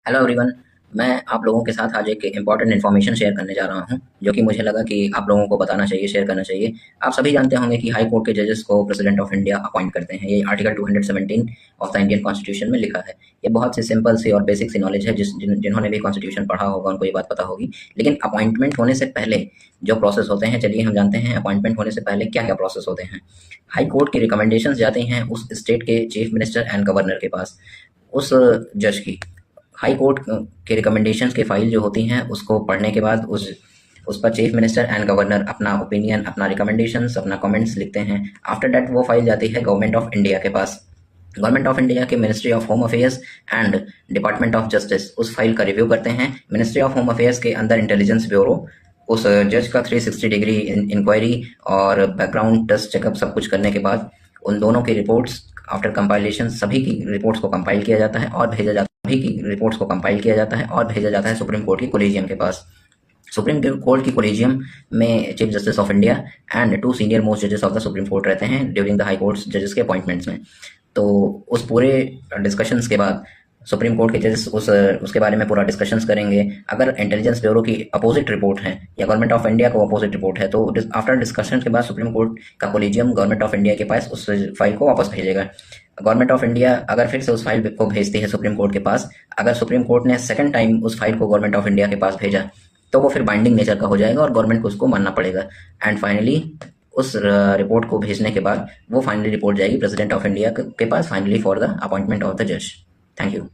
Hello everyone. मैं आप लोगों के साथ आज एक इम्पॉर्टेंट इन्फॉर्मेशन शेयर करने जा रहा हूं, जो कि मुझे लगा कि आप लोगों को बताना चाहिए, शेयर करना चाहिए। आप सभी जानते होंगे कि हाई कोर्ट के जजेस को प्रेसिडेंट ऑफ इंडिया अपॉइंट करते हैं। ये article 217 of the Indian constitution में लिखा है। ये बहुत सी सिंपल सी और बेसिक सी नॉलेज है, जिन्होंने भी कॉन्स्टिट्यूशन पढ़ा होगा उनको ये बात पता होगी। लेकिन अपॉइंटमेंट होने से पहले जो प्रोसेस होते हैं, चलिए हम जानते हैं अपॉइंटमेंट होने से पहले क्या क्या प्रोसेस होते हैं। हाई कोर्ट की रिकमेंडेशन जाते हैं उस स्टेट के चीफ मिनिस्टर एंड गवर्नर के पास, उस जज की। हाई कोर्ट के रिकमेंडेशंस की फाइल जो होती हैं उसको पढ़ने के बाद उस पर चीफ मिनिस्टर एंड गवर्नर अपना ओपिनियन, अपना रिकमेंडेशंस, अपना कमेंट्स लिखते हैं। आफ्टर दैट वो फाइल जाती है गवर्नमेंट ऑफ इंडिया के पास। गवर्नमेंट ऑफ इंडिया के ministry of home affairs and department of justice उस फाइल का रिव्यू करते हैं। मिनिस्ट्री ऑफ होम अफेयर्स के अंदर इंटेलिजेंस ब्यूरो उस जज का 360 डिग्री इंक्वायरी और बैकग्राउंड टेस्ट चेकअप सब कुछ करने के बाद उन दोनों की रिपोर्ट्स आफ्टर कंपाइलेशन सभी की रिपोर्ट्स को कंपाइल किया जाता है और भेजा जाता है। सभी की रिपोर्ट्स को कंपाइल किया जाता है और भेजा जाता है सुप्रीम कोर्ट की कोलिजियम के पास। सुप्रीम कोर्ट की कोलिजियम में chief justice of India and two senior most जजेस ऑफ द सुप्रीम कोर्ट रहते हैं ड्यूरिंग द हाई कोर्ट जजेस के अपॉइंटमेंट्स में। तो उस पूरे डिस्कशंस के बाद सुप्रीम कोर्ट के जजेस उसके बारे में पूरा डिस्कशंस करेंगे। अगर इंटेलिजेंस ब्यूरो की अपोजिट रिपोर्ट है या गवर्नमेंट ऑफ इंडिया को अपोजिट रिपोर्ट है, तो आफ्टर डिस्कशन के बाद सुप्रीम कोर्ट का कोलिजियम गवर्नमेंट ऑफ इंडिया के पास उस फाइल को वापस भेजेगा। गवर्नमेंट ऑफ इंडिया अगर फिर से उस फाइल को भेजती है सुप्रीम कोर्ट के पास, अगर सुप्रीम कोर्ट ने सेकंड टाइम उस फाइल को गवर्नमेंट ऑफ इंडिया के पास भेजा, तो वो फिर बाइंडिंग नेचर का हो जाएगा और गवर्नमेंट को उसको मानना पड़ेगा। एंड फाइनली उस रिपोर्ट को भेजने के बाद वो फाइनली रिपोर्ट जाएगी प्रेसिडेंट ऑफ इंडिया के पास, finally for the appointment of the जज। Thank you.